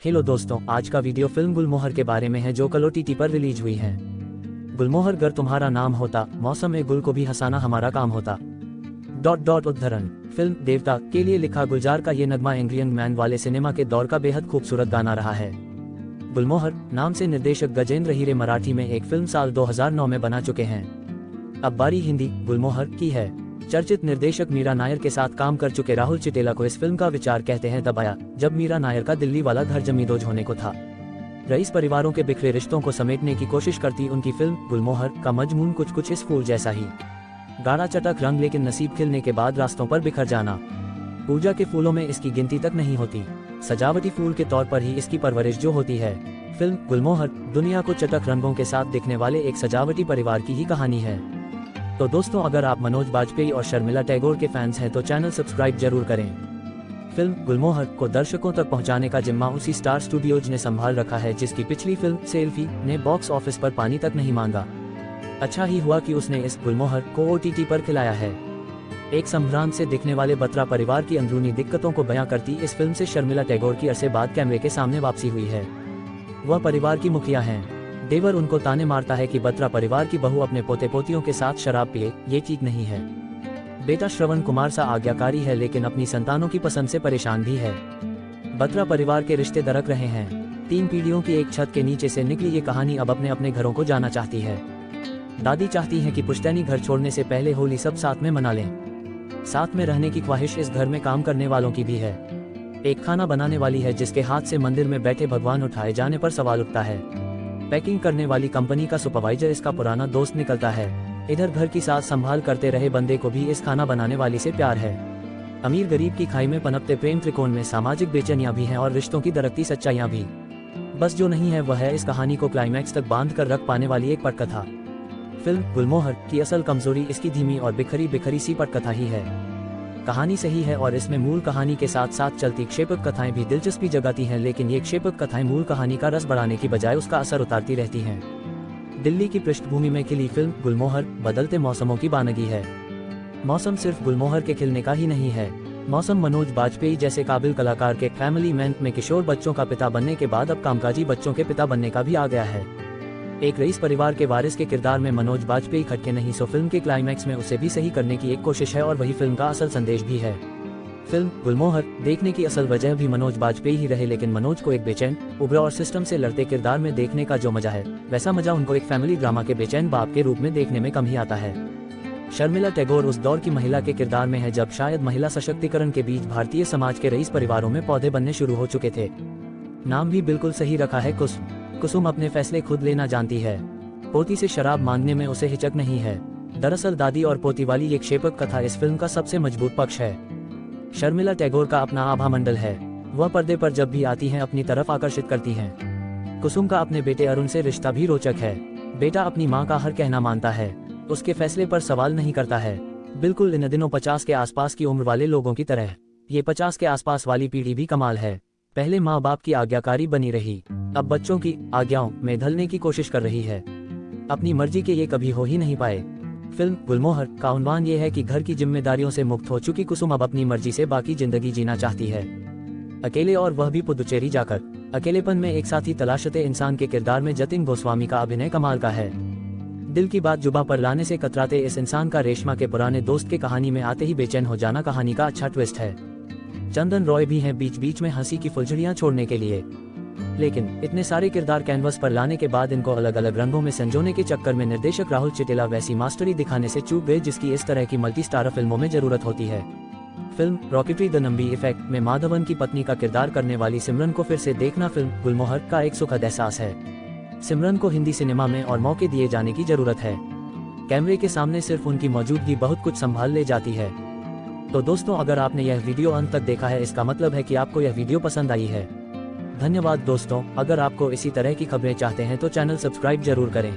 Hello दोस्तों, आज का वीडियो फिल्म गुलमोहर के बारे में है जो कल OTT पर रिलीज हुई है। गुलमोहर गर तुम्हारा नाम होता, मौसम में गुल को भी हंसाना हमारा काम होता। उद्धरण फिल्म देवता के लिए लिखा गुलजार का ये नगमा एंग्री यंग मैन वाले सिनेमा के दौर का बेहद खूबसूरत गाना रहा है। गुलमोहर नाम से निर्देशक गजेंद्र हीरे मराठी में एक फिल्म साल 2009 में बना चुके हैं। अब बारी हिंदी गुलमोहर की है। चर्चित निर्देशक मीरा नायर के साथ काम कर चुके राहुल चिटेला को इस फिल्म का विचार कहते हैं तब आया जब मीरा नायर का दिल्ली वाला घर जमींदोज होने को था। रईस परिवारों के बिखरे रिश्तों को समेटने की कोशिश करती उनकी फिल्म गुलमोहर का मजमून कुछ इस फूल जैसा ही। गाढ़ा चटक रंग लेकिन नसीब खिलने के बाद रास्तों पर बिखर जाना। पूजा के फूलों में इसकी गिनती तक नहीं होती, सजावटी फूल के तौर पर ही इसकी परवरिश जो होती है। फिल्म गुलमोहर दुनिया को चटक रंगों के साथ दिखने वाले एक सजावटी परिवार की ही कहानी है। तो दोस्तों, अगर आप मनोज बाजपेयी और शर्मिला टैगोर के फैंस हैं तो चैनल सब्सक्राइब जरूर करें। फिल्म गुलमोहर को दर्शकों तक पहुंचाने का जिम्मा उसी स्टार स्टूडियोज ने संभाल रखा है जिसकी पिछली फिल्म सेल्फी ने बॉक्स ऑफिस पर पानी तक नहीं मांगा। अच्छा ही हुआ कि उसने इस गुलमोहर को OTT पर खिलाया है। एक संभ्रांत से दिखने वाले बत्रा परिवार की अंदरूनी दिक्कतों को बयां करती इस फिल्म से शर्मिला टैगोर की अरसे बाद कैमरे के सामने वापसी हुई है। वह परिवार की मुखिया हैं। देवर उनको ताने मारता है कि बत्रा परिवार की बहू अपने पोते पोतियों के साथ शराब पिए, ये ठीक नहीं है। बेटा श्रवण कुमार सा आज्ञाकारी है लेकिन अपनी संतानों की पसंद से परेशान भी है। बत्रा परिवार के रिश्ते दरक रहे हैं। 3 पीढ़ियों की एक छत के नीचे से निकली ये कहानी अब अपने अपने घरों को जाना चाहती है। दादी चाहती है कि पुश्तैनी घर छोड़ने से पहले होली सब साथ में मना लें। साथ में रहने की ख्वाहिश इस घर में काम करने वालों की भी है। एक खाना बनाने वाली है जिसके हाथ से मंदिर में बैठे भगवान उठाए जाने पर सवाल उठता है। पैकिंग करने वाली कंपनी का सुपरवाइजर इसका पुराना दोस्त निकलता है। इधर घर की साथ संभाल करते रहे बंदे को भी इस खाना बनाने वाली से प्यार है। अमीर गरीब की खाई में पनपते प्रेम त्रिकोण में सामाजिक बेचैनियां भी हैं और रिश्तों की दरकती सच्चाइयां भी। बस जो नहीं है वह है इस कहानी को क्लाइमैक्स तक बांध कर रख पाने वाली एक पटकथा। फिल्म गुलमोहर की असल कमजोरी इसकी धीमी और बिखरी सी पटकथा ही है। कहानी सही है और इसमें मूल कहानी के साथ साथ चलती क्षेपक कथाएं भी दिलचस्पी जगाती हैं, लेकिन ये क्षेपक कथाएं मूल कहानी का रस बढ़ाने की बजाय उसका असर उतारती रहती हैं। दिल्ली की पृष्ठभूमि में खिली फिल्म गुलमोहर बदलते मौसमों की बानगी है। मौसम सिर्फ गुलमोहर के खिलने का ही नहीं है। मौसम मनोज बाजपेयी जैसे काबिल कलाकार के फैमिली मैन में किशोर बच्चों का पिता बनने के बाद अब कामकाजी बच्चों के पिता बनने का भी आ गया है। एक रईस परिवार के वारिस के किरदार में मनोज बाजपेयी खटके नहीं सो फिल्म के क्लाइमैक्स में उसे भी सही करने की एक कोशिश है और वही फिल्म का असल संदेश भी है। फिल्म गुलमोहर देखने की असल वजह भी मनोज बाजपेयी ही रहे, लेकिन मनोज को एक बेचैन उभरा और सिस्टम से लड़ते किरदार में देखने का जो मजा है वैसा मजा उनको एक फैमिली ड्रामा के बेचैन बाप के रूप में देखने में कम ही आता है। शर्मिला टैगोर उस दौर की महिला के किरदार में है जब शायद महिला सशक्तिकरण के बीच भारतीय समाज के रईस परिवारों में पौधे बनने शुरू हो चुके थे। नाम भी बिल्कुल सही रखा है, कुसुम अपने फैसले खुद लेना जानती है। पोती से शराब मांगने में उसे हिचक नहीं है। दरअसल दादी और पोती वाली ये क्षेपक कथा इस फिल्म का सबसे मजबूत पक्ष है। शर्मिला टैगोर का अपना आभा मंडल है। वह पर्दे पर जब भी आती हैं अपनी तरफ आकर्षित करती हैं। कुसुम का अपने बेटे अरुण से रिश्ता भी रोचक है। बेटा अपनी माँ का हर कहना मानता है, उसके फैसले पर सवाल नहीं करता है। बिल्कुल इन दिनों 50 के आसपास की उम्र वाले लोगों की तरह। ये 50 के आसपास वाली पीढ़ी भी कमाल है। पहले माँ बाप की आज्ञाकारी बनी रही, अब बच्चों की आज्ञाओं में ढलने की कोशिश कर रही है। अपनी मर्जी के ये कभी हो ही नहीं पाए। फिल्म गुलमोहर का उन्वान ये है कि घर की जिम्मेदारियों से मुक्त हो चुकी कुसुम अब अपनी मर्जी से बाकी जिंदगी जीना चाहती है, अकेले, और वह भी पुदुचेरी जाकर। अकेलेपन में एक साथी तलाशते इंसान के किरदार में जतिन गोस्वामी का अभिनय कमाल का है। दिल की बात जुबां पर लाने से कतराते इस इंसान का रेशमा के पुराने दोस्त के कहानी में आते ही बेचैन हो जाना कहानी का अच्छा ट्विस्ट है। चंदन रॉय भी हैं बीच बीच में हंसी की फुलझड़ियां छोड़ने के लिए, लेकिन इतने सारे किरदार कैनवस पर लाने के बाद इनको अलग अलग रंगों में संजोने के चक्कर में निर्देशक राहुल चिटेला वैसी मास्टरी दिखाने से चूक गए जिसकी इस तरह की मल्टी स्टारर फिल्मों में जरूरत होती है। Film rocketry the Nambi effect में माधवन की पत्नी का किरदार करने वाली सिमरन को फिर से देखना फिल्म गुलमोहर का एक सुखद एहसास है। सिमरन को हिंदी सिनेमा में और मौके दिए जाने की जरूरत है। कैमरे के सामने सिर्फ उनकी मौजूदगी बहुत कुछ संभाल ले जाती है। तो दोस्तों, अगर आपने यह वीडियो अंत तक देखा है इसका मतलब है कि आपको यह वीडियो पसंद आई है। धन्यवाद दोस्तों। अगर आपको इसी तरह की खबरें चाहते हैं तो चैनल सब्सक्राइब जरूर करें।